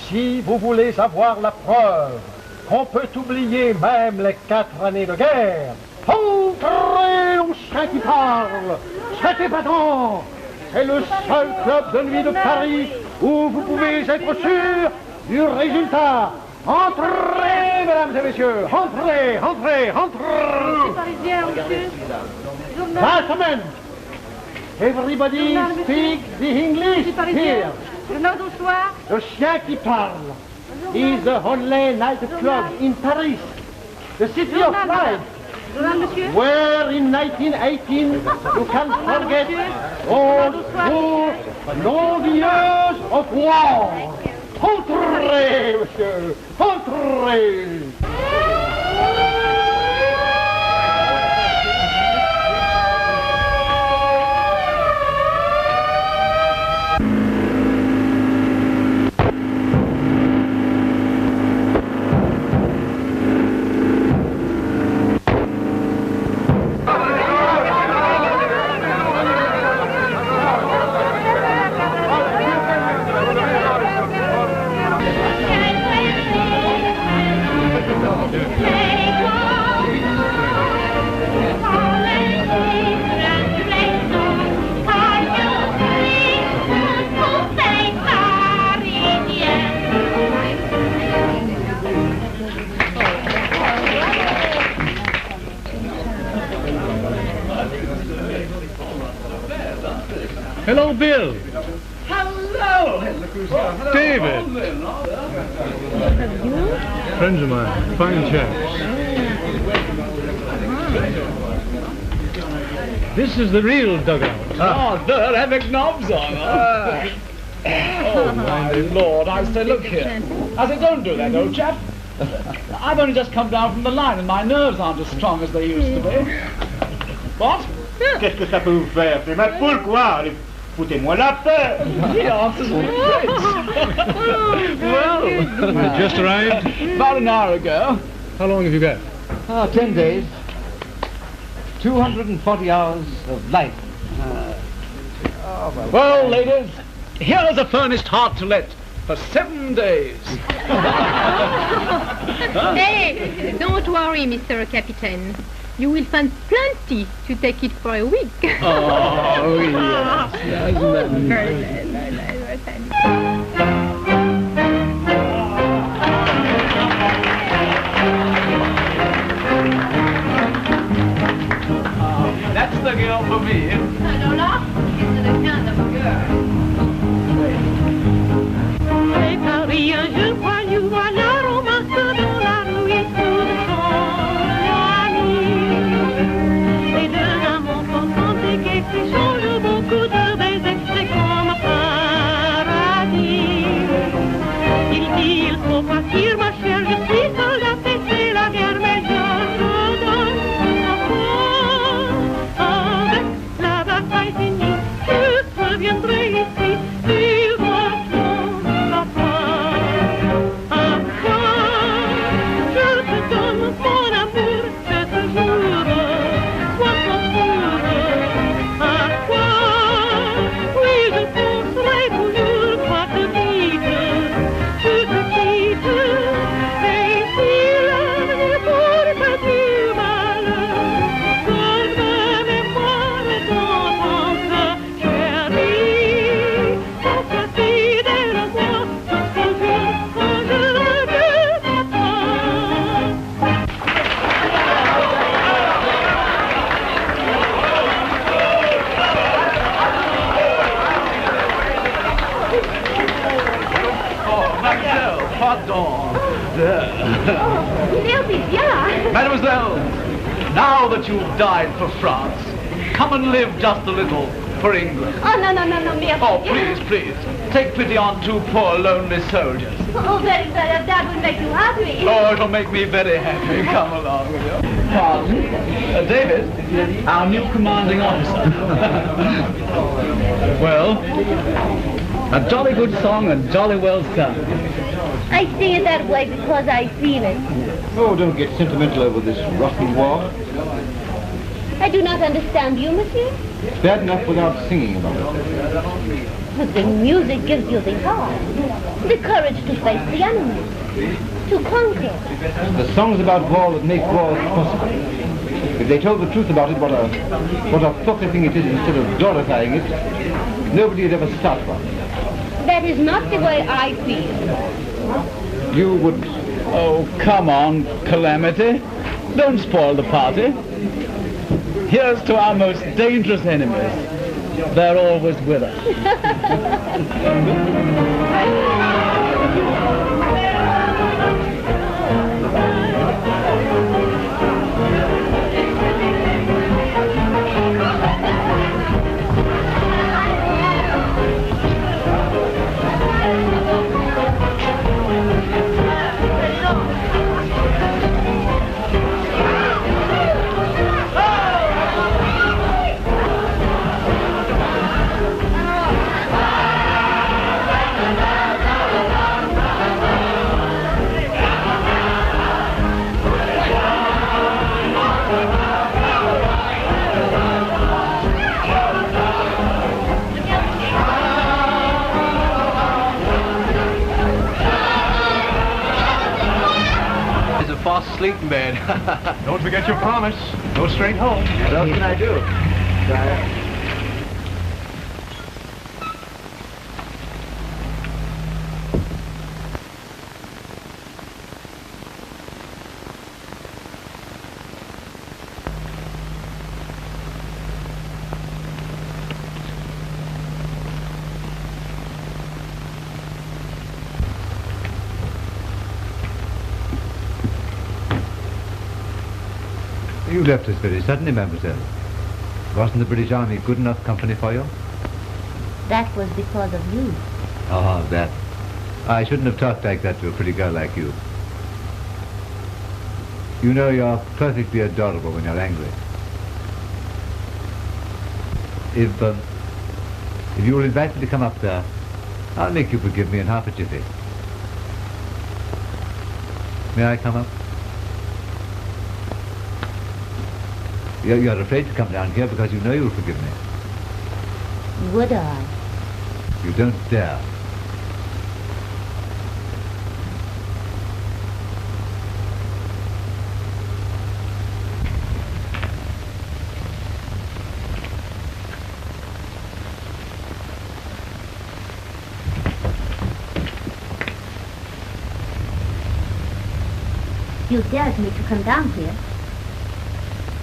Si vous voulez avoir la preuve qu'on peut oublier même les 4 années de guerre, entrez au chien qui parle. C'est épatant. C'est le seul club de nuit de Paris où vous pouvez être sûr du résultat. Entrez, mesdames et messieurs, entrez, entrez, entrez. Parisien, monsieur. Gentlemen, everybody speak the English here. Journal du soir. Le chien qui parle is the only nightclub in Paris, the city of light, where in 1918 you can forget all those long years of war. Entrez, monsieur, entrez. Hello, Bill. Hello. David. Friends of mine, fine chaps. This is the real dugout. Oh, they're having knobs on. Oh, my Lord. I say, look here. I say, don't do that, old chap. I've only just come down from the line and my nerves aren't as strong as they used to be. What? Qu'est-ce que ça peut vous faire? C'est ma poule, quoi. Foutez-moi la paix. He answers me straight. Well, just arrived. About an hour ago. How long have you got? 10 days. 240 hours of life. Well, ladies, here's a furnished heart to let for 7 days. Hey, don't worry, Mr. Captain. You will find plenty to take it for a week. Oh, yes. Very nice, very nice, very nice. That's the girl for me. Alors là, c'est le kind of girl. Et Paris, un jour, voyou, voilà, romance dans la rue et sous le son ami. Les deux amants sont et qui changent beaucoup de baisers, c'est comme un paradis. Il dit, il faut partir, ma chère, je suis soldat, et c'est la guerre, mais je te donne ma foi. Avec la bataille finie, je reviendrai ici, sur votre papa. À quoi je te donne mon amour, je te jure, sois ton foudre. À quoi, oui, je penserai toujours, quoi te dites, je te quitte. Et si l'avenir porte du malheur, comme ma mémoire dans ton cœur, chérie, sois fidèle à moi, jusqu'au jour quand je reviendrai à toi. Oh, Mademoiselle, pardon. He'll be bien. Mademoiselle, now that you've died for France, come and live just a little for England. Oh, no, merci. Oh, please, please, take pity on 2 poor lonely soldiers. Oh, very good. That would make you happy. Oh, it'll make me very happy. Come along with you. Pardon? David, our new commanding officer. Well, a jolly good song and jolly well sung. I sing it that way because I feel it. Oh, don't get sentimental over this rocky war. I do not understand you, monsieur. It's bad enough without singing about it. But the music gives you the heart, the courage to face the enemy, to conquer. The songs about war that make war possible. If they told the truth about it, what a fucker thing it is instead of glorifying it, nobody would ever start one. That is not the way I feel. You wouldn't. Oh, come on, Calamity. Don't spoil the party. Here's to our most dangerous enemies. They're always with us. Fast asleep in bed. Don't forget your promise. Go straight home. What else can I do? You left us very suddenly, mademoiselle. Wasn't the British Army good enough company for you? That was because of you. Oh, that. I shouldn't have talked like that to a pretty girl like you. You know you're perfectly adorable when you're angry. If you will invite me to come up there, I'll make you forgive me in half a jiffy. May I come up? You're afraid to come down here because you know you'll forgive me. Would I? You don't dare. You dared me to come down here.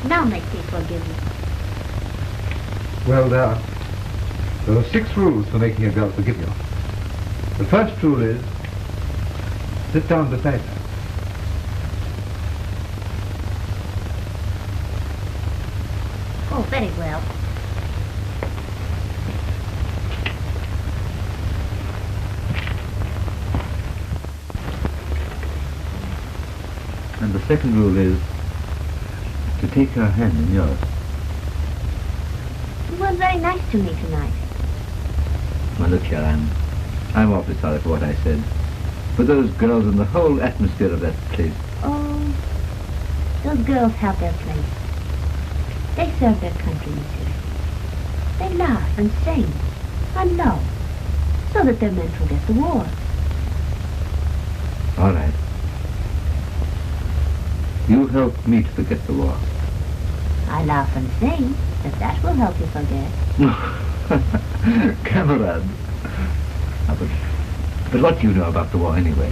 Now make me forgive you. Well, there are 6 rules for making a girl forgive you. The first rule is, sit down beside her. Oh, very well. And the second rule is to take her hand in yours. You were very nice to me tonight. Well, look here, I'm awfully sorry for what I said. For those girls and the whole atmosphere of that place. Oh, those girls have their place. They serve their country, monsieur. They laugh and sing and love so that their men forget the war. All right. You help me to forget the war. I laugh and sing, if that will help you forget. Camarade. But what do you know about the war anyway?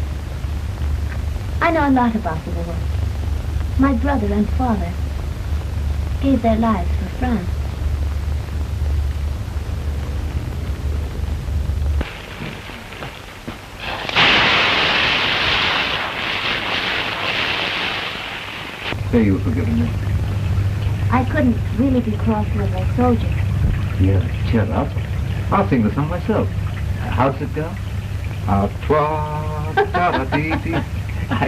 I know a lot about the war. My brother and father gave their lives for France. Say you've forgiven me. I couldn't really be cross with a soldier. Yeah, cheer up. I'll sing the song myself. How's it go? I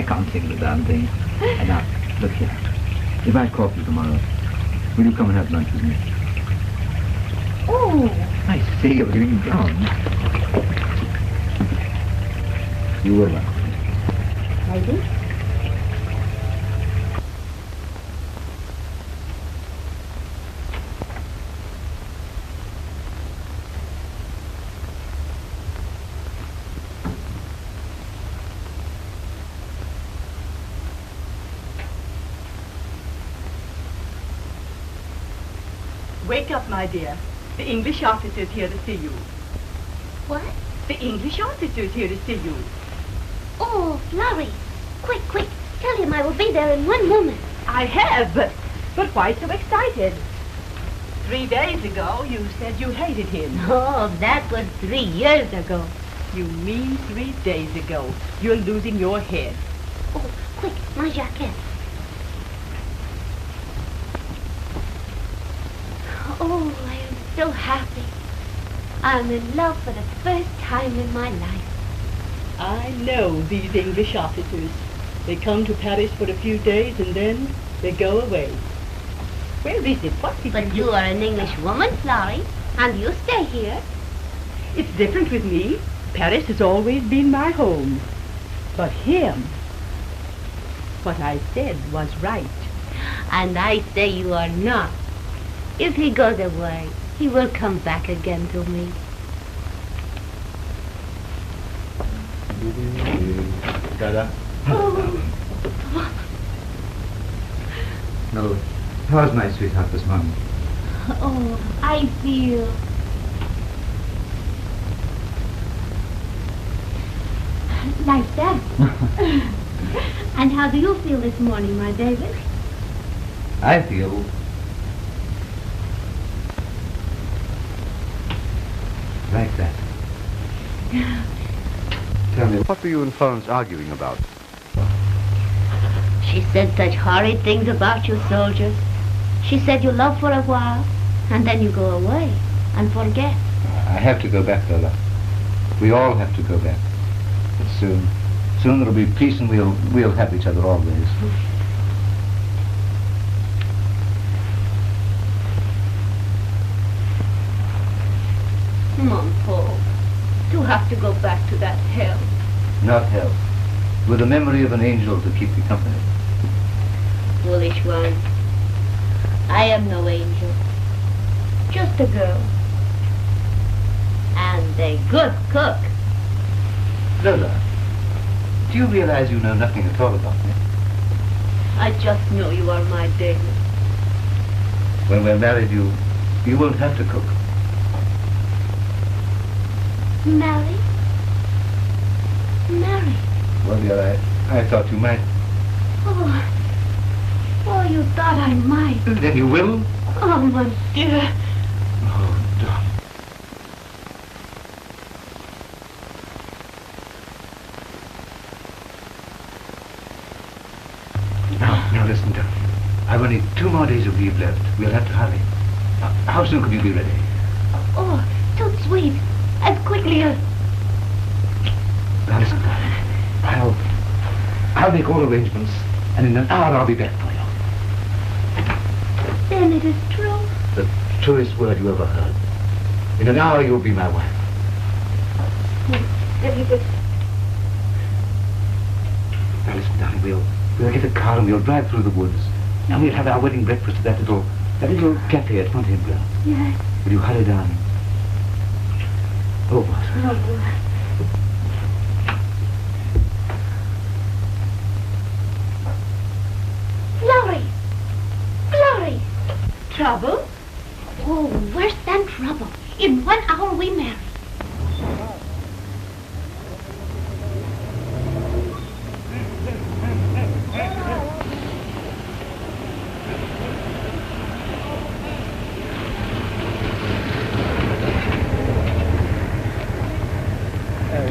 can't sing the damn thing. And now, look here. If I call you tomorrow, will you come and have lunch with me? Oh! I say you're getting drunk. You will. Maybe. Wake up, my dear. The English officer's here to see you. What? The English officer's here to see you. Oh, Florrie. Quick, quick. Tell him I will be there in 1 moment. I have, but why so excited? 3 days ago, you said you hated him. Oh, that was 3 years ago. You mean 3 days ago. You're losing your head. Oh, quick, my jacket. Oh, I am so happy. I'm in love for the first time in my life. I know these English officers. They come to Paris for a few days and then they go away. Where is it? What did But you are an English woman, Florrie, and you stay here. It's different with me. Paris has always been my home. But him, what I said was right. And I say you are not. If he goes away, he will come back again to me. Dada? Oh. No. How's my sweetheart this morning? Oh, I feel... like that. And how do you feel this morning, my David? I feel... like that. Tell me, what were you and Florence arguing about? She said such horrid things about you soldiers. She said you love for a while, and then you go away and forget. I have to go back, Lola. We all have to go back. But soon there'll be peace and we'll have each other always. Mom, Paul, you have to go back to that hell. Not hell. With the memory of an angel to keep you company. Foolish one. I am no angel. Just a girl. And a good cook. Lola, do you realize you know nothing at all about me? I just know you are my David. When we're married, you won't have to cook. Married? Married? Well, dear, I thought you might. Oh, you thought I might. Then you will? Oh, my dear. Oh, darling. Now listen, darling. I've only 2 more days of leave left. We'll have to hurry. How soon could you be ready? Oh, too sweet. As quickly as... Now listen, darling. I'll make all arrangements, and in an hour I'll be back for you. Then it is true. The truest word you ever heard. In an hour you'll be my wife. David. Now listen, darling, we'll get a car and we'll drive through the woods. And we'll have our wedding breakfast at that little cafe at Fontainebleau. Yes. Will you hurry down? Oh, boss. Oh, Florrie! Florrie! Trouble? Oh, worse than trouble. In 1 hour we marry.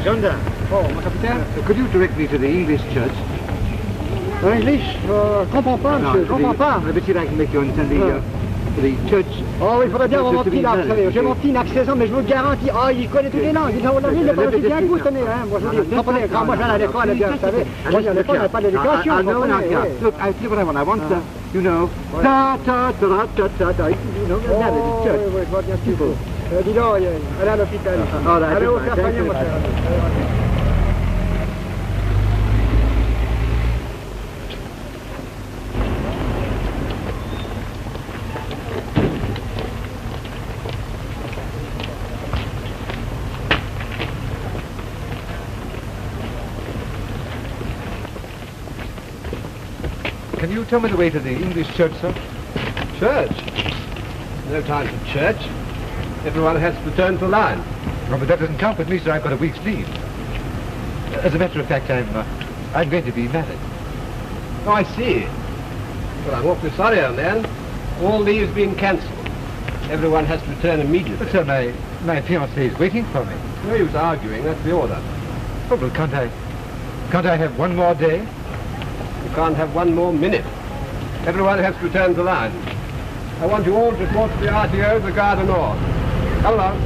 Gendarme. Oh, mon capitaine. Could you direct me to the English church? English? Comprends pas, monsieur, comprends pas. But you'd like to make you understand the church. Oh, il faudrait bien avoir mon petit là, vous savez. J'ai mon petit n'a que 16 ans, mais je vous le garantis. Oh, il connaît toutes les langues. Il n'est pas aussi bien que vous, tenez. Hein. Moi, je dis, vous comprenez, quand moi, j'allais à l'école, eh bien, vous savez. Moi, à l'école, on n'avait pas d'éducation. Look, I see what I want. You know, ta ta ta ta ta ta. You know, oh, church. Oui, je vois bien ce qu'il faut. Dis donc, allez à l'hôpital. Allez au faire soigner, mon cher. Can you tell me the way to the English church, sir? Church? No time for church. Everyone has to return to line. Oh, but that doesn't count with me, sir. I've got a week's leave. As a matter of fact, I'm going to be married. Oh, I see. Well, I'm awfully sorry, old man. All leave's been cancelled. Everyone has to return immediately. But, sir, my fiancée is waiting for me. No use arguing. That's the order. Oh, well, can't I have one more day? You can't have one more minute. Everyone has to return to line. I want you all to report to the RTO of the Gare du Nord. Come along.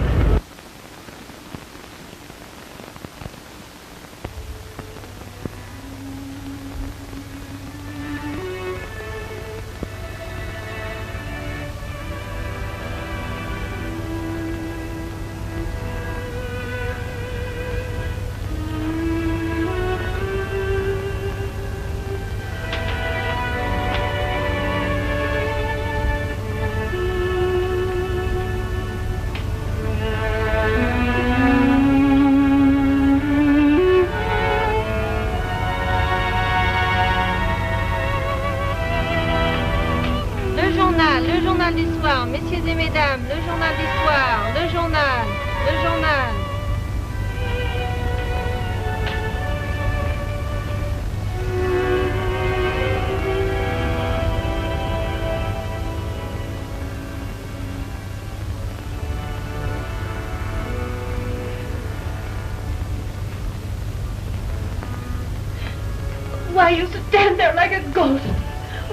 Why you stand there like a ghost?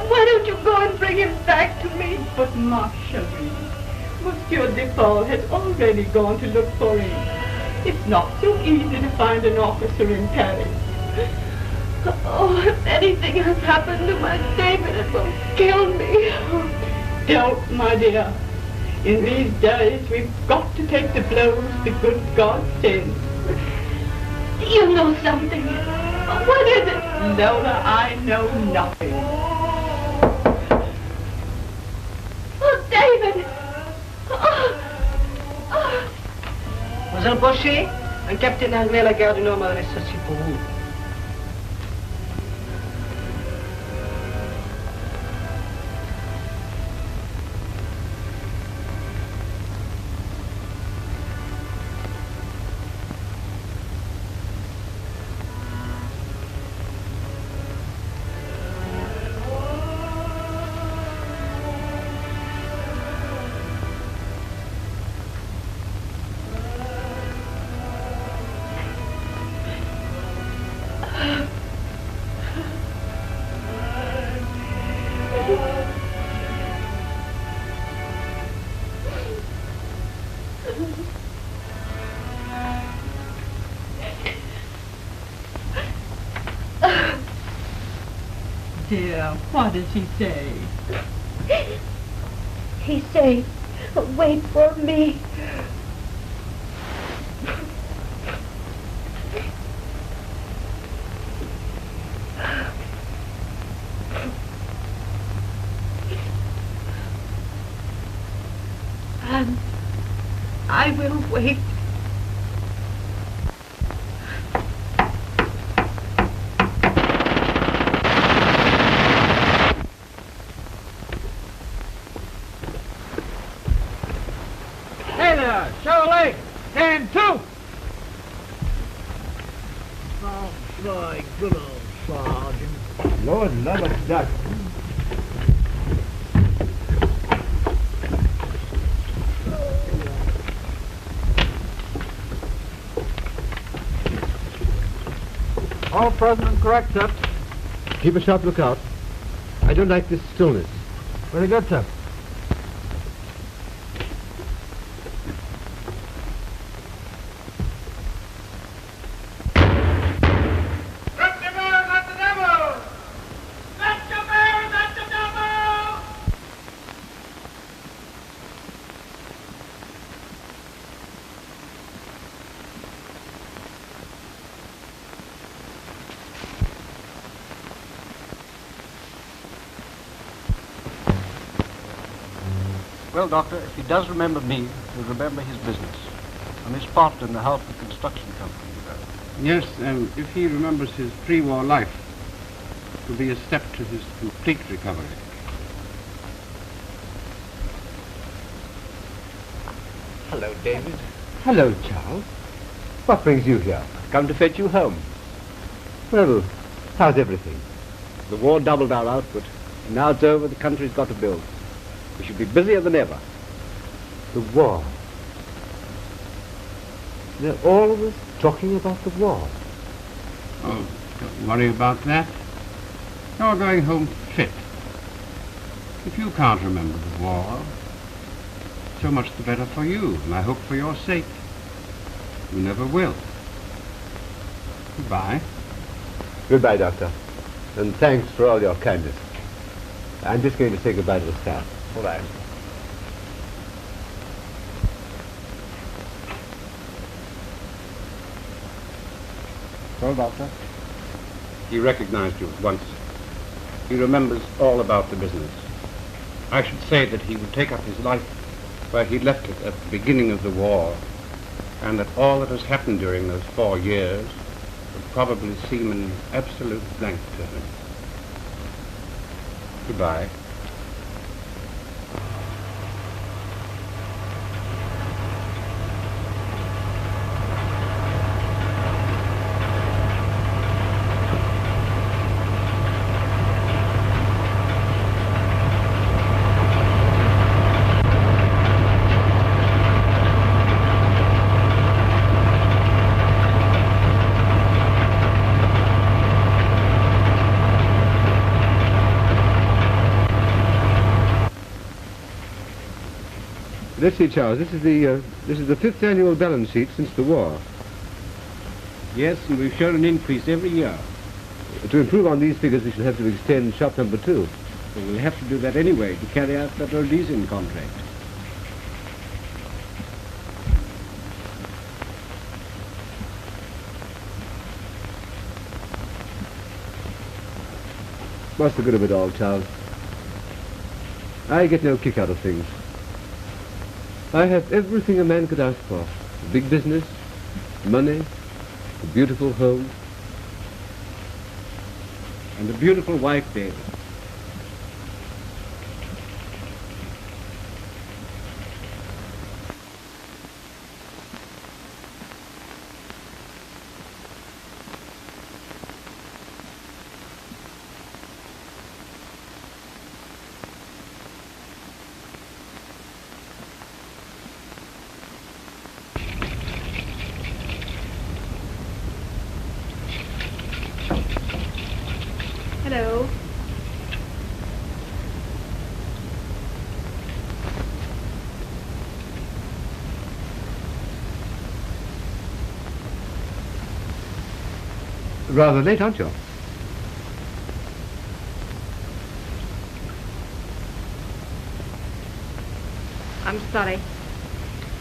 Why don't you go and bring him back to me? But ma chérie, Monsieur Depaul has already gone to look for him. It's not so easy to find an officer in Paris. Oh, if anything has happened to my David, it will kill me. Don't, my dear. In these days, we've got to take the blows the good God sends. You know something. What is it? Lola, I know nothing. Oh, David! Mademoiselle Boucher, un capitaine anglais à la gare du Nord m'a donné ceci pour vous. Dear, what does he say? He say, wait for me. And I will wait. Stand to! Oh, my good old sergeant. Lord love us, duck. All present and correct, sir. Keep a sharp lookout. I don't like this stillness. Very good, sir. Well, Doctor, if he does remember me, he'll remember his business. And his part in the Halford Construction Company, Yes, if he remembers his pre-war life, it will be a step to his complete recovery. Hello, David. Hello, Charles. What brings you here? Come to fetch you home. Well, how's everything? The war doubled our output. And now it's over, the country's got to build. We should be busier than ever. The war. They're always talking about the war. Oh, don't worry about that. You're going home fit. If you can't remember the war, so much the better for you, and I hope for your sake. You never will. Goodbye. Goodbye, Doctor. And thanks for all your kindness. I'm just going to say goodbye to the staff. All right. Well, Doctor? He recognized you at once. He remembers all about the business. I should say that he would take up his life where he left it at the beginning of the war, and that all that has happened during those 4 years would probably seem an absolute blank to him. Goodbye. Let's see, Charles. This is the 5th annual balance sheet since the war. Yes, and we've shown an increase every year. To improve on these figures, we shall have to extend shop number 2. Well, we'll have to do that anyway to carry out that Rhodesian contract. What's the good of it all, Charles? I get no kick out of things. I have everything a man could ask for. A big business, money, a beautiful home. And a beautiful wife, David. Hello. Rather late, aren't you? I'm sorry.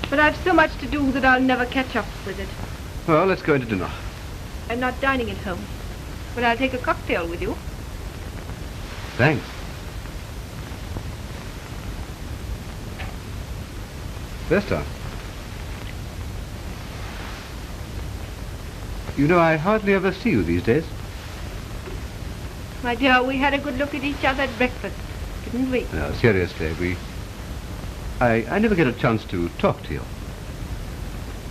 But I've so much to do that I'll never catch up with it. Well, let's go into dinner. I'm not dining at home, but I'll take a cocktail with you. Thanks. Vesta. You know, I hardly ever see you these days. My dear, we had a good look at each other at breakfast, didn't we? No, seriously, I never get a chance to talk to you.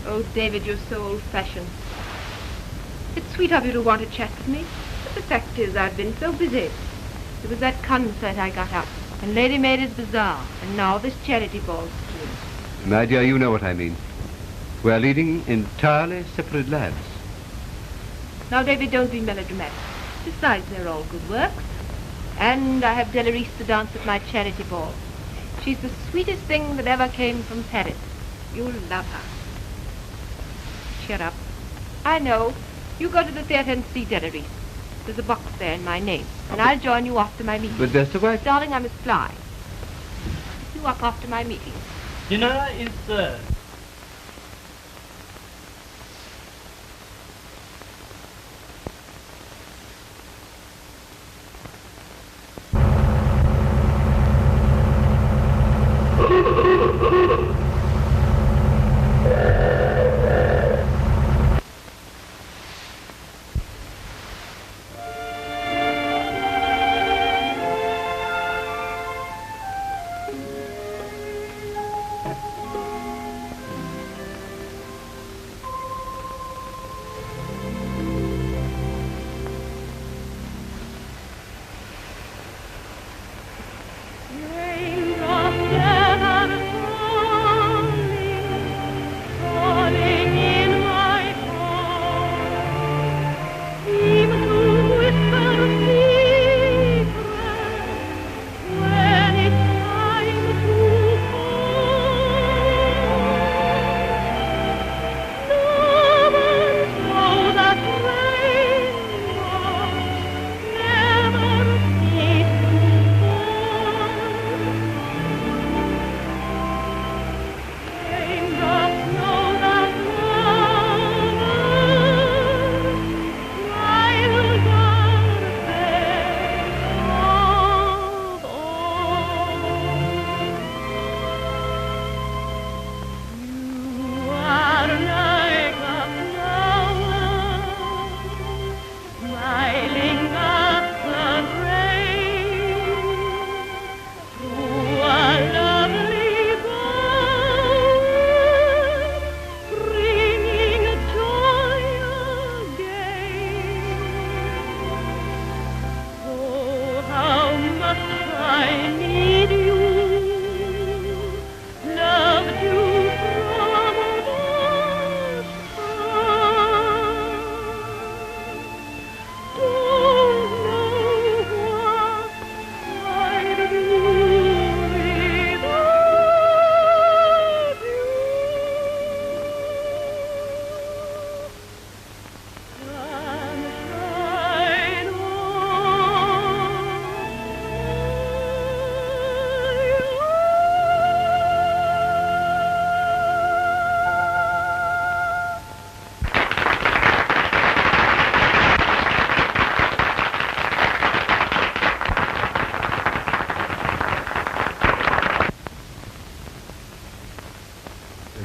Oh, David, you're so old-fashioned. It's sweet of you to want to chat with me, but the fact is I've been so busy. There was that concert I got up, and Lady Maid's Bazaar, and now this charity ball scheme. My dear, you know what I mean. We're leading entirely separate lives. Now, David, don't be melodramatic. Besides, they're all good works. And I have Delarice to dance at my charity ball. She's the sweetest thing that ever came from Paris. You'll love her. Cheer up. I know. You go to the theatre and see Delarice. There's a box there in my name, and I'll join you off to my meeting. But Vesta, why? Darling, I must fly. You walk off to my meeting. Dinner is served.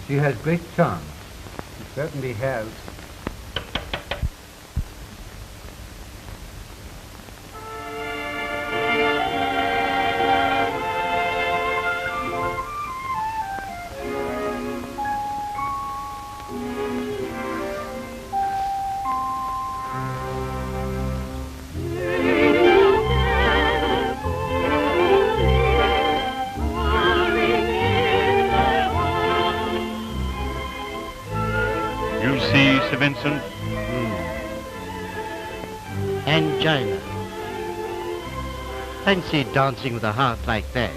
She has great charm. She certainly has. Vincent? Angina. Fancy dancing with a heart like that.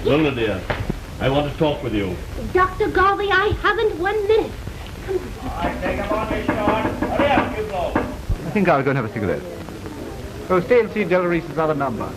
Luna, dear, I want to talk with you. Dr. Galway, I haven't 1 minute. Come on. I think I'll go and have a cigarette. Oh, stay and see Delarice's other number.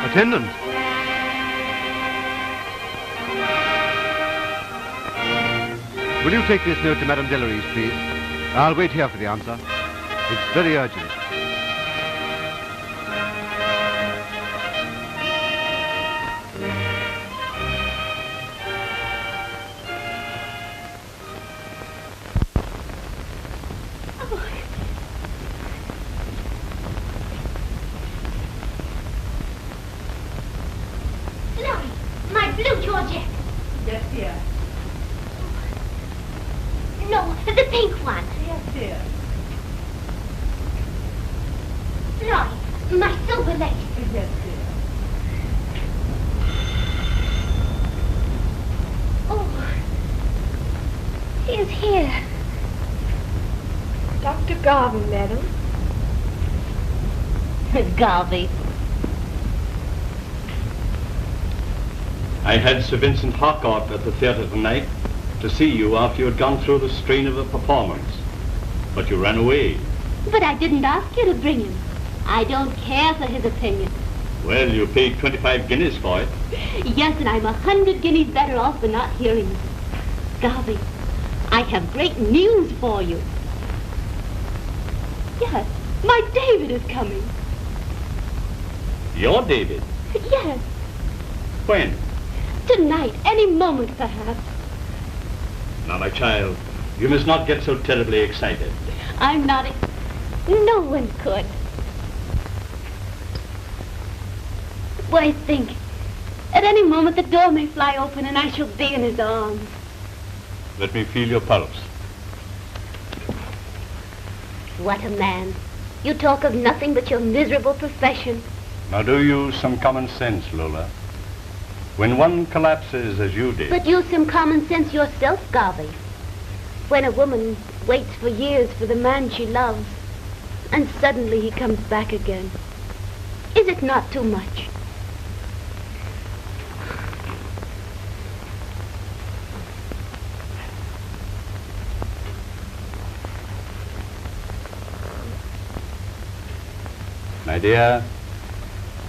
Attendant. Will you take this note to Madame Delarice, please? I'll wait here for the answer. It's very urgent. My blue no, the pink one. Yes, dear. Floyd, my silver lace. Yes, dear. Oh, he is here. Dr. Garvey, madam. Garvey. I had Sir Vincent Harcourt at the theatre tonight to see you after you had gone through the strain of the performance. But you ran away. But I didn't ask you to bring him. I don't care for his opinion. Well, you paid 25 guineas for it. Yes, and I'm 100 guineas better off for not hearing it. Garvey, I have great news for you. Yes, my David is coming. Your David? Yes, When? tonight, any moment perhaps. Now, my child, you must not get so terribly excited. I'm not. No one could. Why, think. At any moment the door may fly open and I shall be in his arms. Let me feel your pulse. What a man. You talk of nothing but your miserable profession. Now do use some common sense, Lola. When one collapses as you did... But use some common sense yourself, Garvey. When a woman waits for years for the man she loves, and suddenly he comes back again, is it not too much? My dear,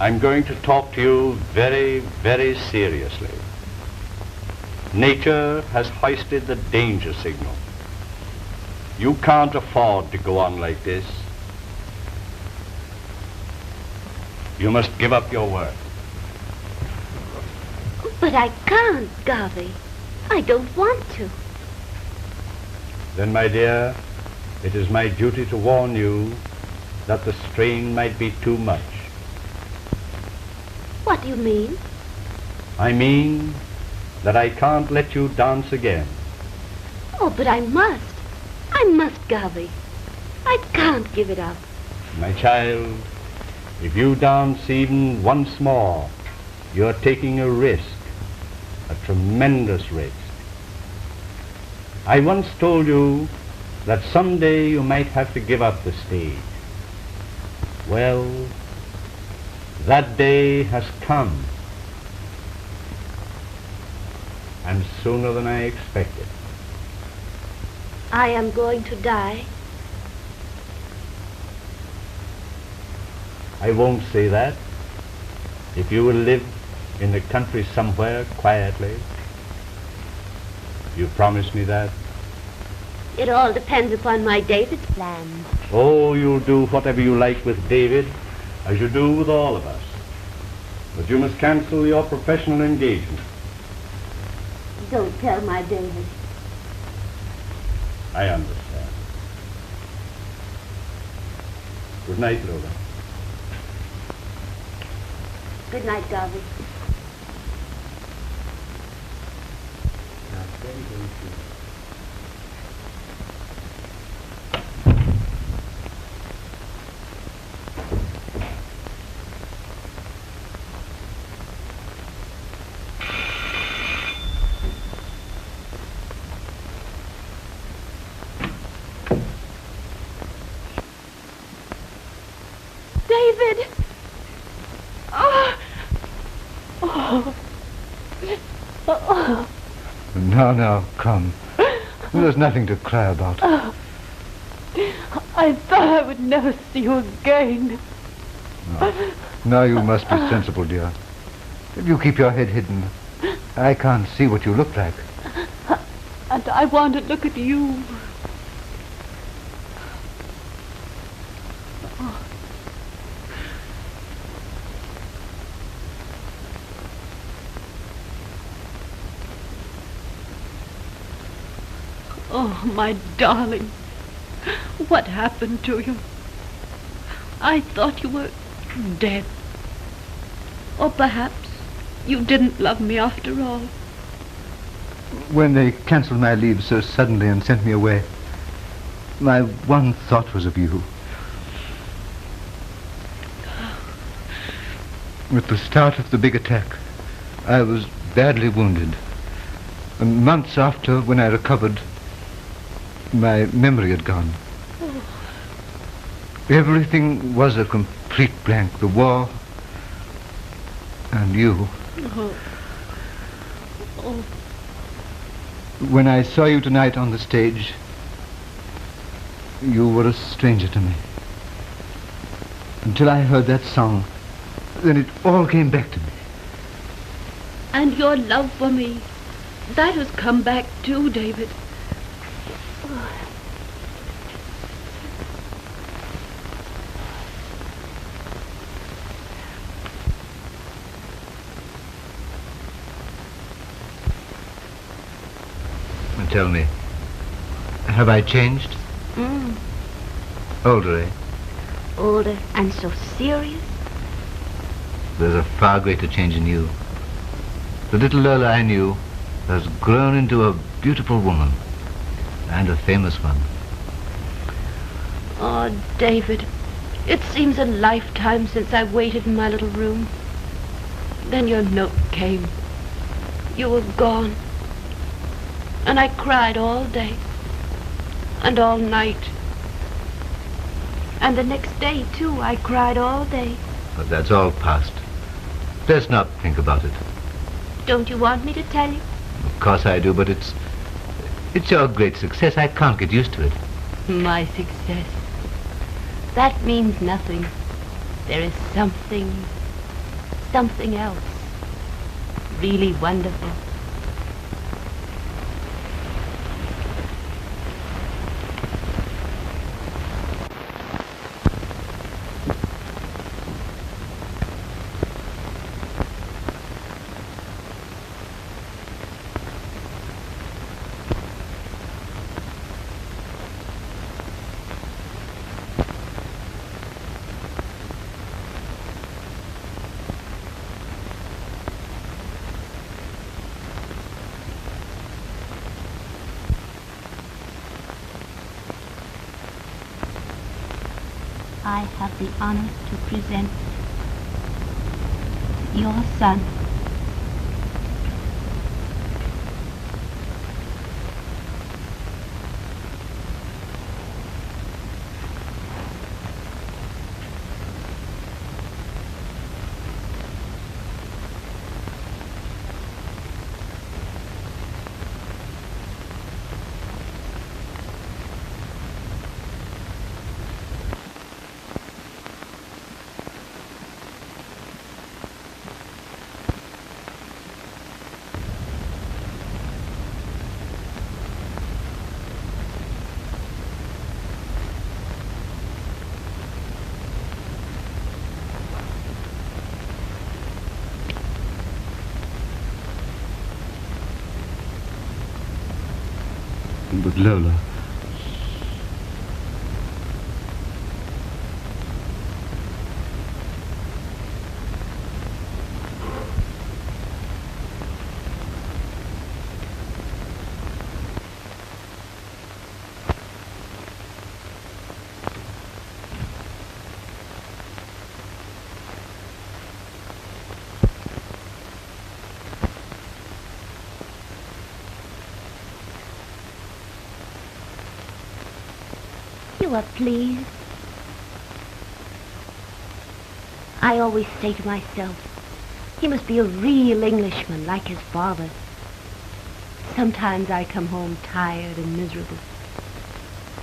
I'm going to talk to you very, very seriously. Nature has hoisted the danger signal. You can't afford to go on like this. You must give up your work. But I can't, Garvey. I don't want to. Then, my dear, it is my duty to warn you that the strain might be too much. What do you mean? I mean that I can't let you dance again. Oh, but I must. I must, Garvey. I can't give it up. My child, if you dance even once more, you're taking a risk, a tremendous risk. I once told you that someday you might have to give up the stage. Well, that day has come, and sooner than I expected. I am going to die. I won't say that. If you will live in the country somewhere quietly, you promise me that? It all depends upon my David's plans. Oh, you'll do whatever you like with David, as you do with all of us. But you must cancel your professional engagement. Don't tell my David. I understand. Good night, Lola. Good night, Garvey. David! Oh! Oh! Oh! Now, come. There's nothing to cry about. Oh. I thought I would never see you again. Now you must be sensible, dear. If you keep your head hidden, I can't see what you look like. And I want to look at you. Oh, my darling, what happened to you? I thought you were dead. Or perhaps you didn't love me after all. When they cancelled my leave so suddenly and sent me away, my one thought was of you. At the start of the big attack, I was badly wounded. And months after, when I recovered, my memory had gone. Everything was a complete blank. The war and you. When I saw you tonight on the stage, you were a stranger to me. Until I heard that song, then it all came back to me. And your love for me, that has come back too, David. Tell me, have I changed? Older, eh? Older and so serious. There's a far greater change in you. The little Lola I knew has grown into a beautiful woman, and a famous one. Oh, David, it seems a lifetime since I waited in my little room. Then your note came. You were gone. And I cried all day and all night. And the next day, too, I cried all day. But that's all past. Let's not think about it. Don't you want me to tell you? Of course I do, but it's your great success. I can't get used to it. My success. That means nothing. There is something else. Really wonderful. I have the honor to present your son. But Lola... You are pleased? I always say to myself, he must be a real Englishman like his father. Sometimes I come home tired and miserable,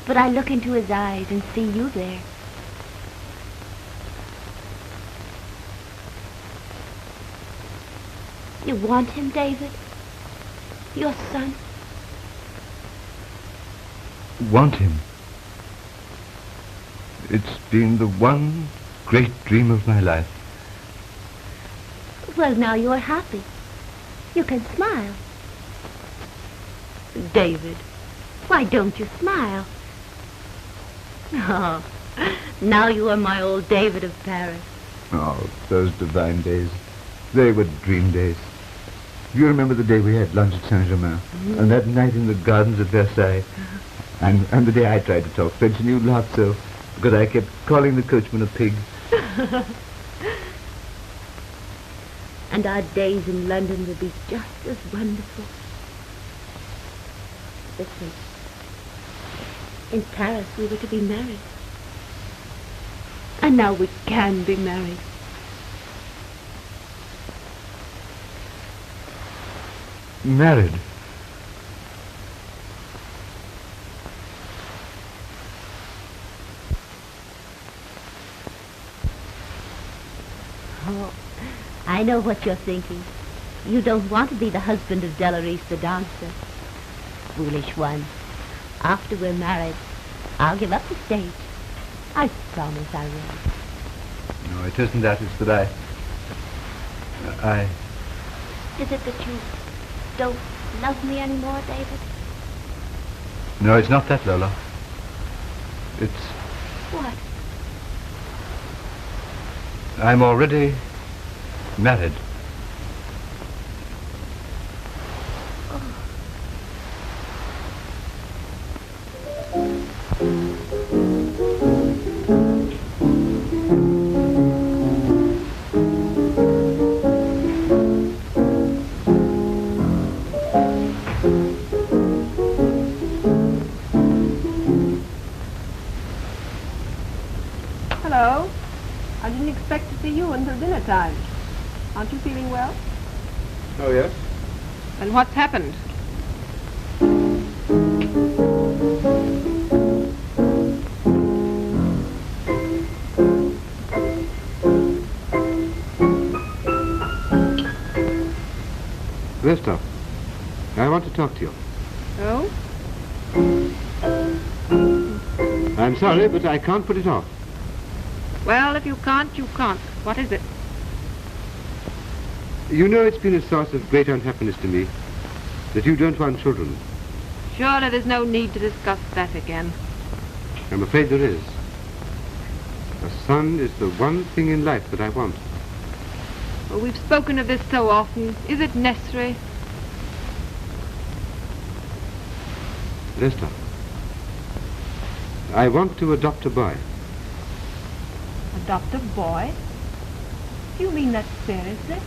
but I look into his eyes and see you there. You want him, David? Your son? Want him? It's been the one great dream of my life. Well, now you're happy. You can smile. David, why don't you smile? Oh, now you are my old David of Paris. Oh, those divine days. They were dream days. You remember the day we had lunch at Saint-Germain? And that night in the gardens at Versailles? And the day I tried to talk French and you laughed so because I kept calling the coachman a pig. And our days in London will be just as wonderful. Listen. In Paris we were to be married. And now we can be married. Married? Oh, I know what you're thinking. You don't want to be the husband of Delarice the dancer. Foolish one. After we're married, I'll give up the stage. I promise I will. No, it isn't that. It's that I... Is it that you don't love me anymore, David? No, it's not that, Lola. It's... What? I'm already married. Hello. I didn't expect to see you until dinner time. Aren't you feeling well? Oh, yes? And what's happened? Vesta, I want to talk to you. Oh? I'm sorry, but I can't put it off. Well, if you can't, you can't. What is it? You know it's been a source of great unhappiness to me that you don't want children. Surely there's no need to discuss that again. I'm afraid there is. A son is the one thing in life that I want. Well, we've spoken of this so often. Is it necessary? Vesta, I want to adopt a boy. Adopt a boy? Do you mean that seriously?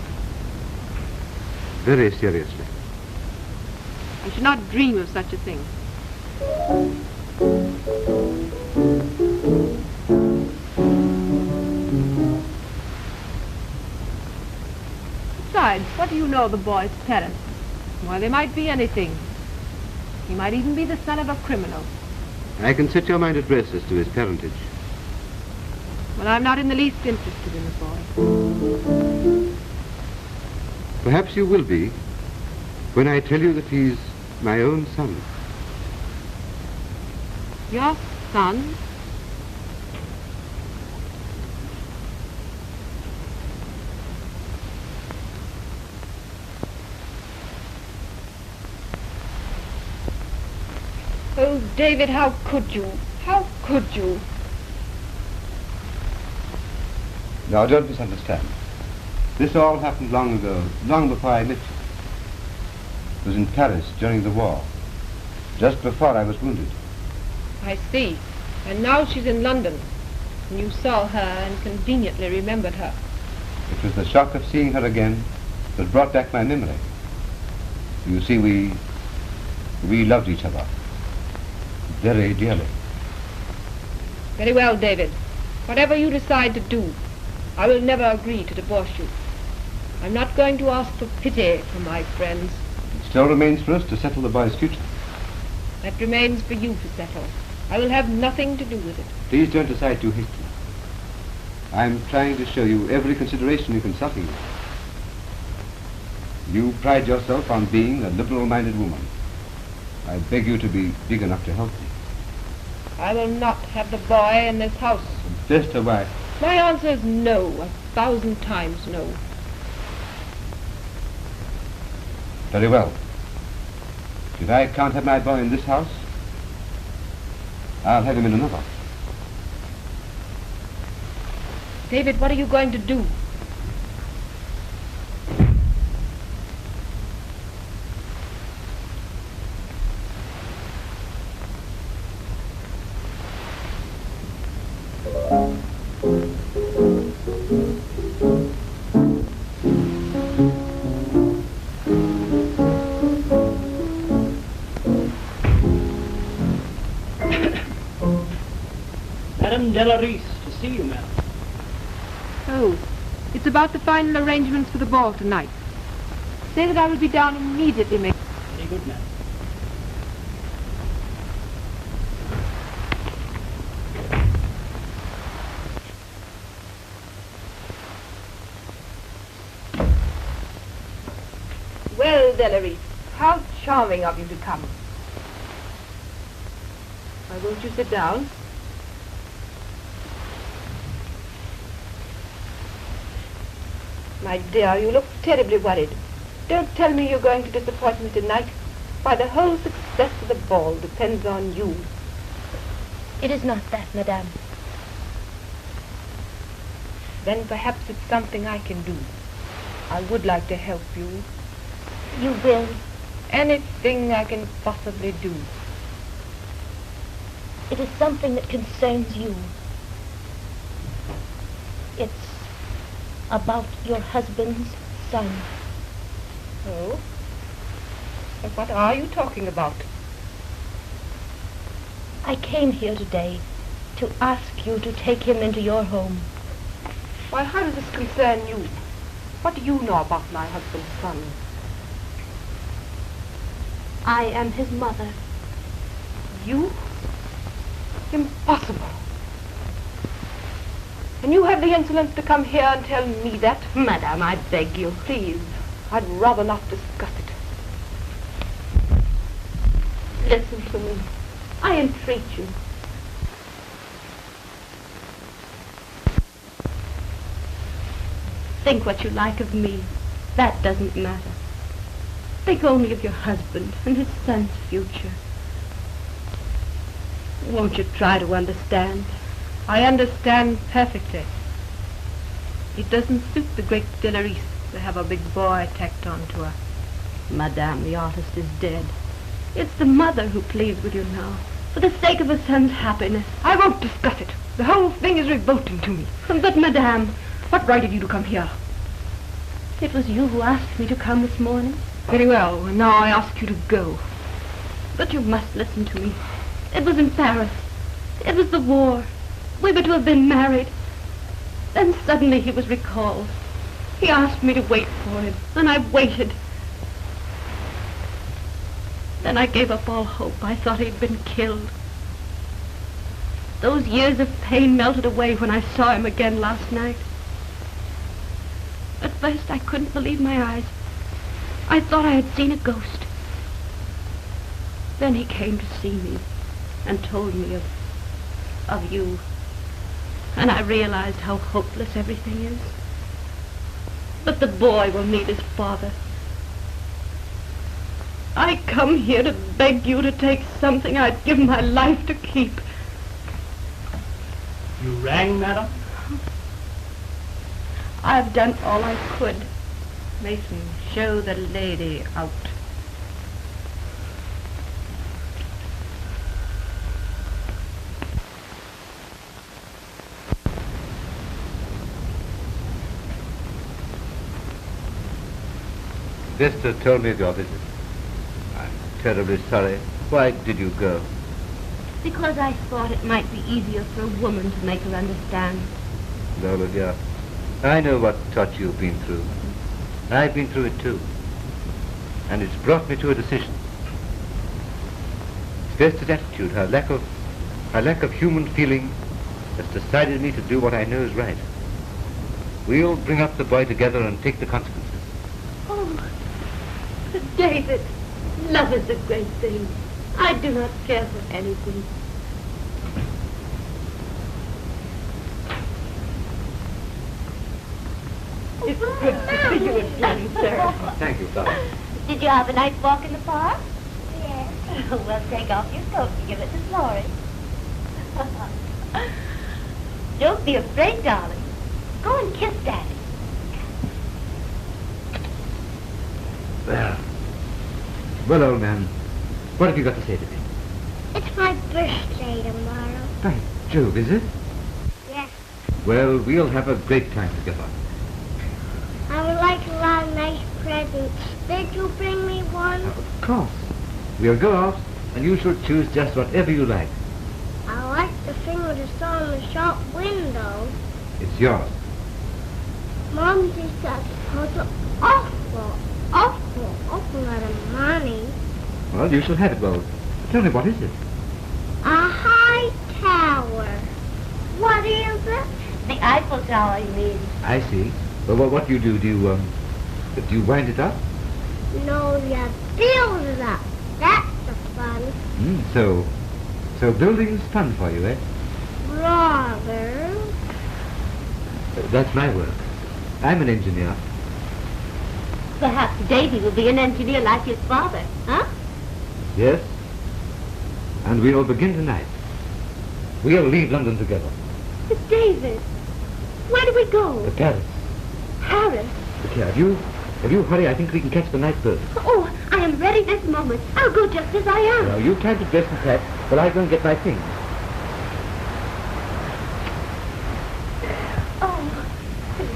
Very seriously. I should not dream of such a thing. Besides, what do you know of the boy's parents? Why, they might be anything. He might even be the son of a criminal. I can set your mind at rest as to his parentage. Well, I'm not in the least interested in the boy. Perhaps you will be when I tell you that he's my own son. Your son? Oh, David, how could you? How could you? Now, don't misunderstand. This all happened long ago, long before I met you. It was in Paris during the war, just before I was wounded. I see. And now she's in London. And you saw her and conveniently remembered her. It was the shock of seeing her again that brought back my memory. You see, we loved each other very dearly. Very well, David. Whatever you decide to do, I will never agree to divorce you. I'm not going to ask for pity from my friends. It still remains for us to settle the boy's future. That remains for you to settle. I will have nothing to do with it. Please don't decide too hastily. I'm trying to show you every consideration in consulting you. You pride yourself on being a liberal-minded woman. I beg you to be big enough to help me. I will not have the boy in this house. Just a wife. My answer is no, 1,000 times no. Very well. If I can't have my boy in this house, I'll have him in another. David, what are you going to do? Madame Delarice, to see you, madam. Oh, it's about the final arrangements for the ball tonight. Say that I will be down immediately, Miss. Very good, madam. Well, Delarice, how charming of you to come. Why won't you sit down? My dear, you look terribly worried. Don't tell me you're going to disappoint me tonight. Why, the whole success of the ball depends on you. It is not that, madame. Then perhaps it's something I can do. I would like to help you. You will? Anything I can possibly do. It is something that concerns you. It's about your husband's son. Oh? And what are you talking about? I came here today to ask you to take him into your home. Why, how does this concern you? What do you know about my husband's son? I am his mother. You? Impossible. And you have the insolence to come here and tell me that? Madame, I beg you, please. I'd rather not discuss it. Listen to me. I entreat you. Think what you like of me. That doesn't matter. Think only of your husband and his son's future. Won't you try to understand? I understand perfectly. It doesn't suit the great Delarice to have a big boy tacked on to her. Madame, the artist is dead. It's the mother who pleads with you now, for the sake of her son's happiness. I won't discuss it. The whole thing is revolting to me. But, Madame, what right have you to come here? It was you who asked me to come this morning. Very well, and now I ask you to go. But you must listen to me. It was in Paris. It was the war. We were to have been married. Then suddenly he was recalled. He asked me to wait for him, and I waited. Then I gave up all hope. I thought he'd been killed. Those years of pain melted away when I saw him again last night. At first I couldn't believe my eyes. I thought I had seen a ghost. Then he came to see me and told me of you. And I realized how hopeless everything is. But the boy will need his father. I come here to beg you to take something I'd give my life to keep. You rang, madam? I've done all I could. Mason, show the lady out. Vesta told me of your visit. I'm terribly sorry. Why did you go? Because I thought it might be easier for a woman to make her understand. Lola, dear, I know what touch you've been through. I've been through it too. And it's brought me to a decision. Vesta's attitude, her lack of human feeling, has decided me to do what I know is right. We'll bring up the boy together and take the consequences. Oh, David, love is a great thing. I do not care for anything. It's good to see you again, sir. Thank you, Father. Did you have a nice walk in the park? Yes. Well, take off your coat and give it to Florrie. Don't be afraid, darling. Go and kiss Daddy. Well, old man, what have you got to say to me? It's my birthday tomorrow. By Jove, is it? Yes. Well, we'll have a great time together. I would like a lot of nice presents. Did you bring me one? Of course. We'll go out, and you shall choose just whatever you like. I like the thing with just saw in the shop window. It's yours. Mom just got an awful lot of money. Well, you shall have it, Bo. Tell me, what is it? A high tower. What is it? The Eiffel Tower, you mean? I see. Well, what do you do? Do you wind it up? No, you build it up. That's the fun. So building's fun for you, eh? Rather. That's my work. I'm an engineer. Perhaps Davy will be an engineer like his father, huh? Yes. And we'll begin tonight. We'll leave London together. But David, where do we go? To Paris. Paris? Look here, if you hurry, I think we can catch the night bird. Oh, I am ready this moment. I'll go just as I am. Now, you time to dress and pack, but I'll go and get my things. Oh,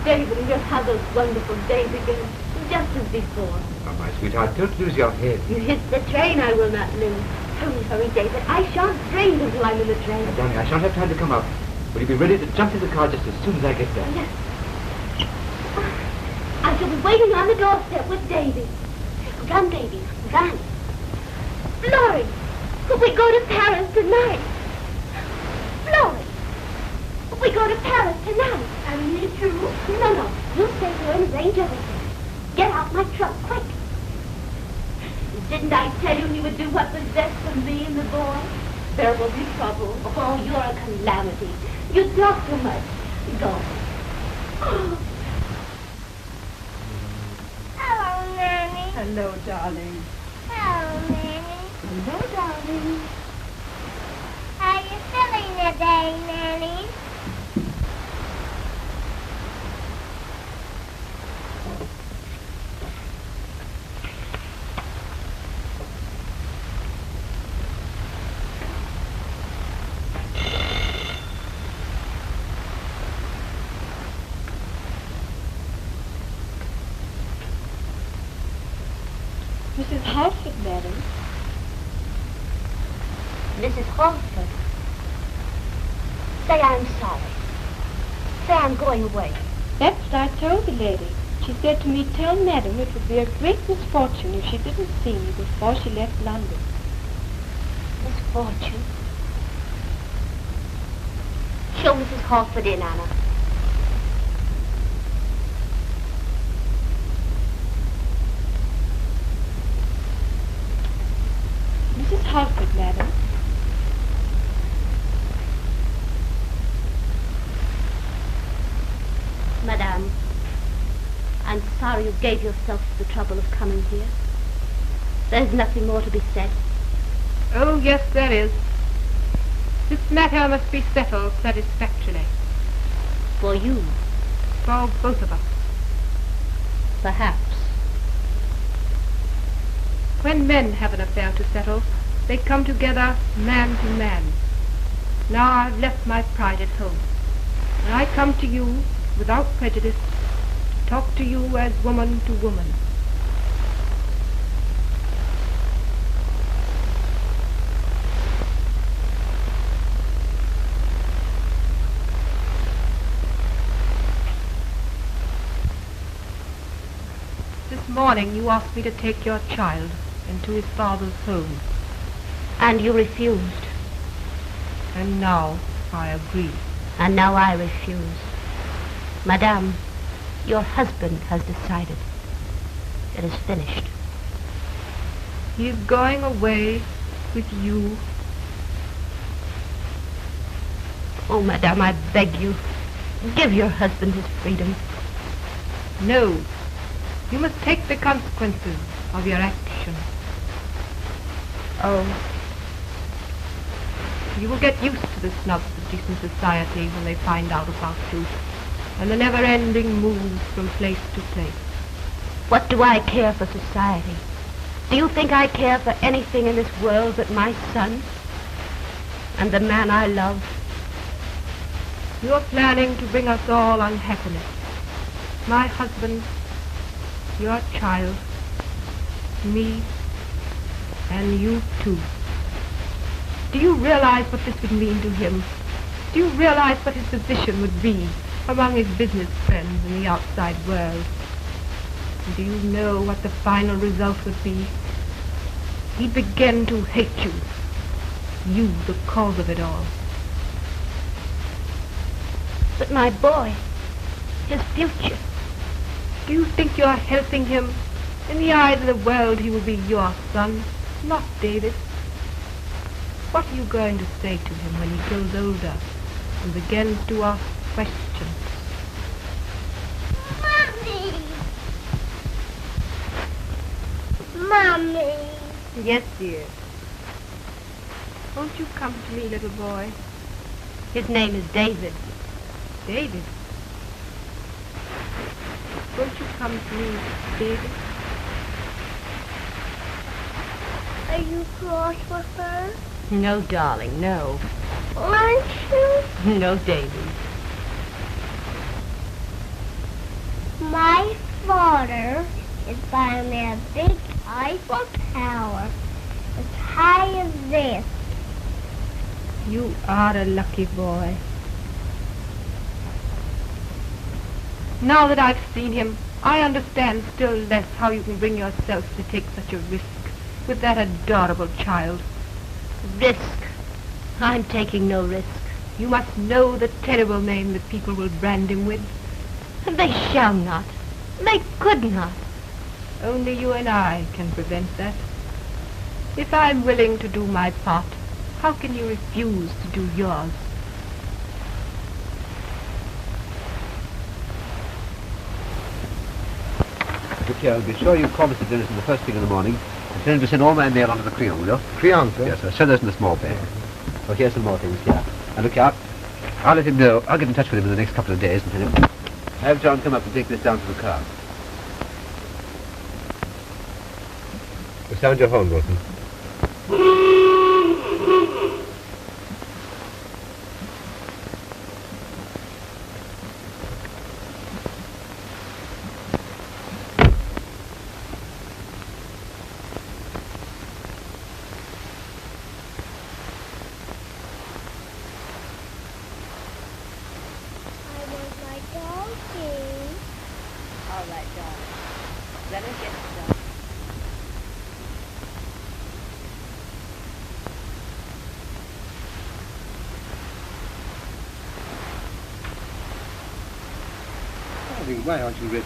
David, you'll have those wonderful days again, just as before. Oh, my sweetheart, don't lose your head. You hit the train, I will not lose. Hurry, hurry, David. I shan't drain until I'm in the train. Now, darling, I shan't have time to come up. Will you be ready to jump in the car just as soon as I get there? Yes. I shall be waiting on the doorstep with Davy. Run, Davy, run. Florrie, we go to Paris tonight. Florrie, we go to Paris tonight. And me too. No, you stay here and arrange everything. Get out my trunk, quick. Didn't I tell you he would do what was best for me and the boy? There will be trouble. Oh, you're a calamity. You talk too much. Go. Hello, Nanny. Hello, darling. Hello, Nanny. Hello, darling. How are you feeling today, Nanny? Mrs. Halford, madam. Mrs. Halford. Say I'm sorry. Say I'm going away. That's what I told the lady. She said to me, tell madam it would be a great misfortune if she didn't see me before she left London. Misfortune? Show Mrs. Halford in, Anna. Mrs. Halford, madam. Madame, I'm sorry you gave yourself the trouble of coming here. There's nothing more to be said. Oh, yes, there is. This matter must be settled satisfactorily. For you? For both of us. Perhaps. When men have an affair to settle, they come together man to man. Now I've left my pride at home, and I come to you without prejudice to talk to you as woman to woman. This morning you asked me to take your child into his father's home. And you refused. And now I agree. And now I refuse. Madame, your husband has decided. It is finished. He is going away with you. Oh, Madame, I beg you, give your husband his freedom. No. You must take the consequences of your action. Oh. You will get used to the snubs of decent society when they find out about you, and the never-ending moves from place to place. What do I care for society? Do you think I care for anything in this world but my son and the man I love? You are planning to bring us all unhappiness. My husband, your child, me, and you too. Do you realize what this would mean to him? Do you realize what his position would be among his business friends in the outside world? And do you know what the final result would be? He'd begin to hate you. You, the cause of it all. But my boy, his future. Do you think you're helping him? In the eyes of the world, he will be your son, not David. What are you going to say to him when he grows older and begins to ask questions? Mommy! Yes, dear. Won't you come to me, little boy? His name is David. David? Won't you come to me, David? Are you cross with her? No, darling, no. Aren't you? No, David. My father is buying me a big Eiffel Tower as high as this. You are a lucky boy. Now that I've seen him, I understand still less how you can bring yourself to take such a risk with that adorable child. Risk? I'm taking no risk. You must know the terrible name that people will brand him with. They shall not. They could not. Only you and I can prevent that. If I'm willing to do my part, how can you refuse to do yours? Look here, be sure you call Mr. Dennison the first thing in the morning and tell him to send all my mail onto the Creon, will you? Creon, sir? Yes, sir. Send those in a small bag. Oh, here's some more things here. And look here, I'll let him know. I'll get in touch with him in the next couple of days and tell him. Have John come up and take this down to the car. Sound your horn, Morton. Why aren't you ready?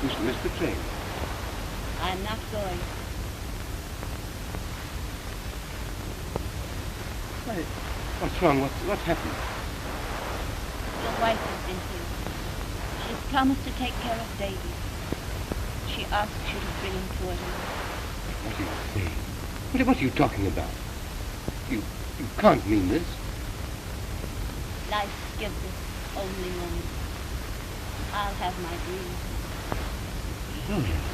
You should miss the train. I'm not going. Why, what's wrong? What's happened? Your wife has been here. She's promised to take care of Davy. She asked you to bring him toward her. What are you saying? What are you talking about? You can't mean this. Life gives us only moments. I'll have my dream. Juliette.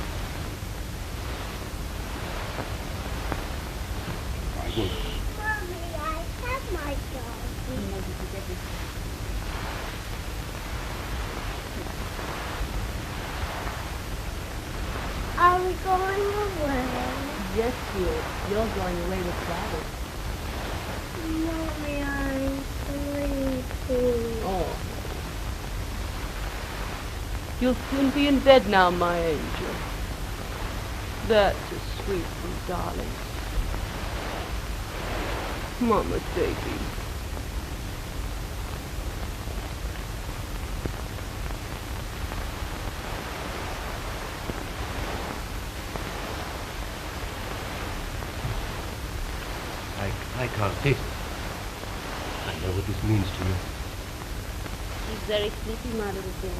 I won't. Mommy, I have my dog. He knows this is everything. Are we going away? Yes, dear. You're going away with Daddy. Mommy, I'm sleepy. Oh. You'll soon be in bed now, my angel. That's a sweet one, darling. Mama's baby. I can't taste it. I know what this means to you. She's very sleepy, my little boy.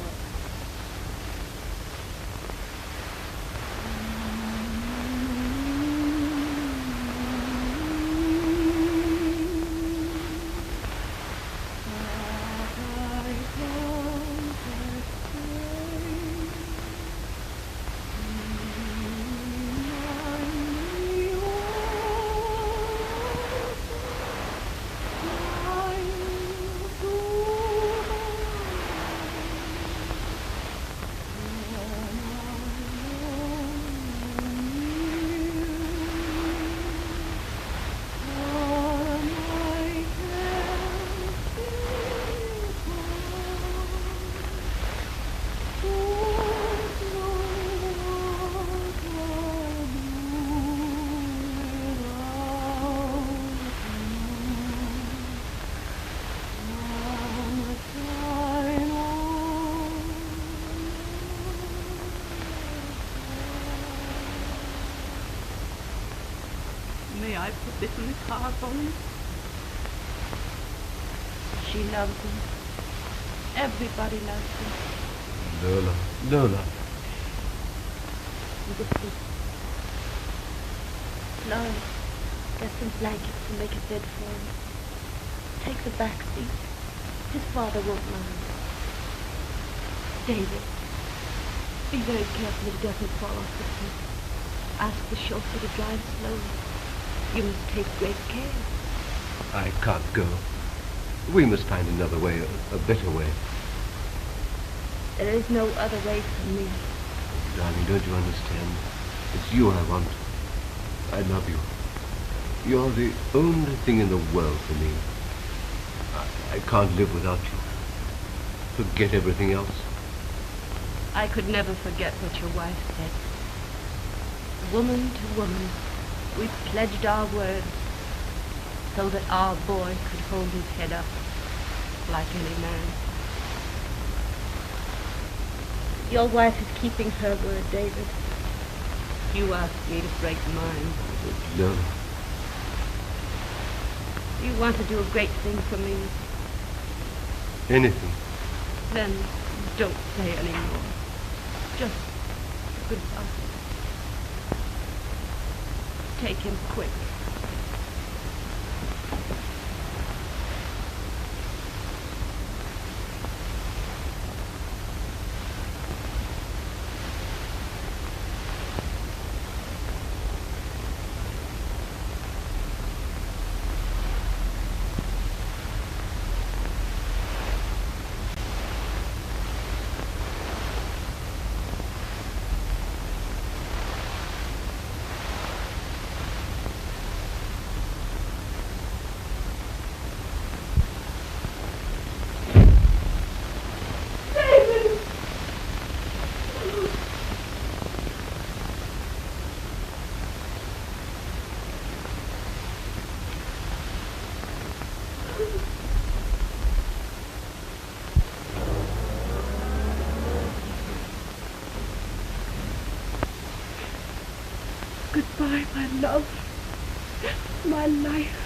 sit in the car for him. She loves him. Everybody loves him. Lola, Lola. You go sleep. Laurie, get some blankets and make a bed for him. Take the back seat. His father won't mind. David, be very careful he doesn't fall off the cliff. Ask the chauffeur to drive slowly. You must take great care. I can't go. We must find another way, a better way. There is no other way for me. Darling, don't you understand? It's you I want. I love you. You're the only thing in the world for me. I can't live without you. Forget everything else. I could never forget what your wife said. Woman to woman, we pledged our word so that our boy could hold his head up like any man. Your wife is keeping her word, David. You asked me to break mine. No. You want to do a great thing for me. Anything. Then don't say any more. Just goodbye. Take him quick. Goodbye, my love, my life.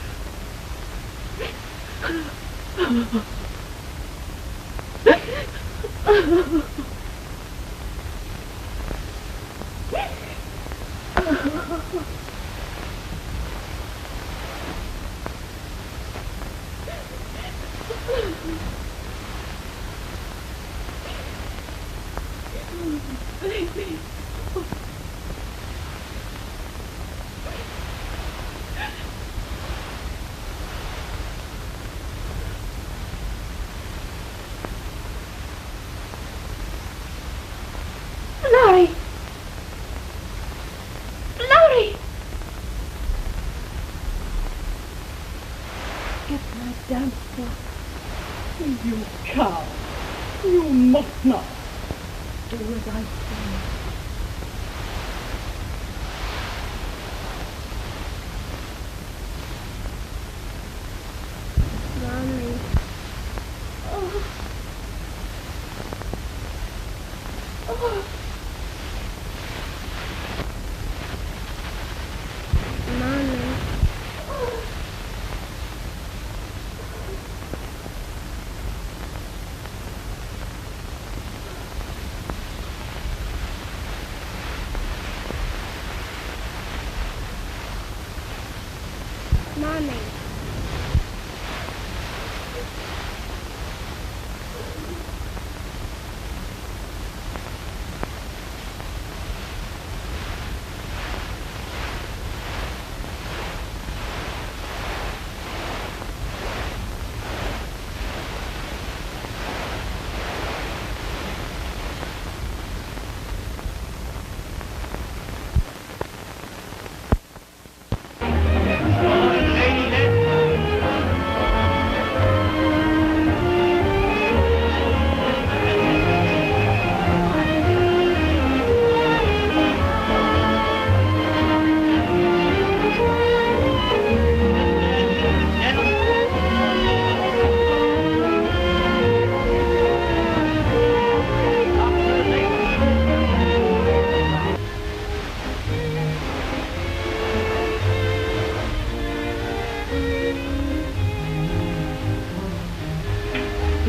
Baby. Laurie! Laurie! Get my dance stuff. You cow! You must not! Do as I say. Mommy. Oh. Oh. Mommy.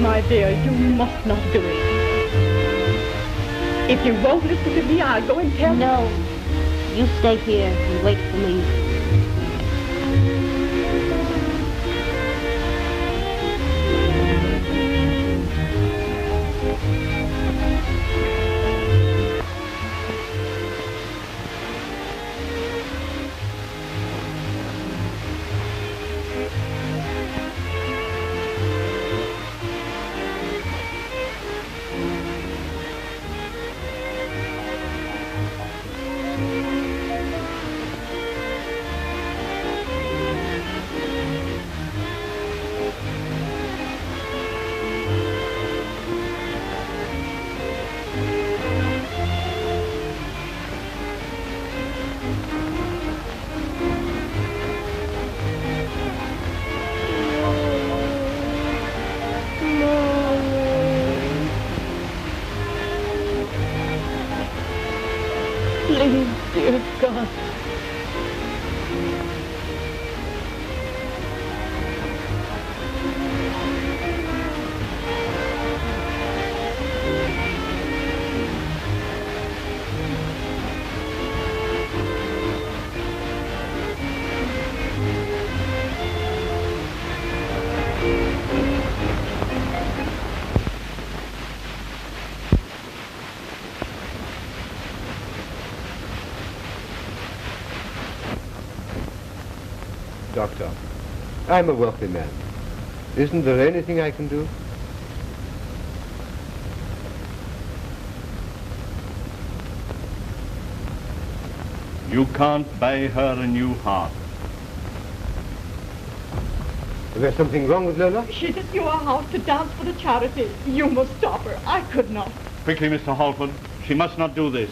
My dear, you must not do it. If you won't listen to me, I'll go and tell... No. You stay here and wait for me. Please, dear God. Doctor, I'm a wealthy man. Isn't there anything I can do? You can't buy her a new heart. Is there something wrong with Lola? She's at your house to dance for the charity. You must stop her. I could not. Quickly, Mr. Halford. She must not do this.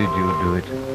did you do it?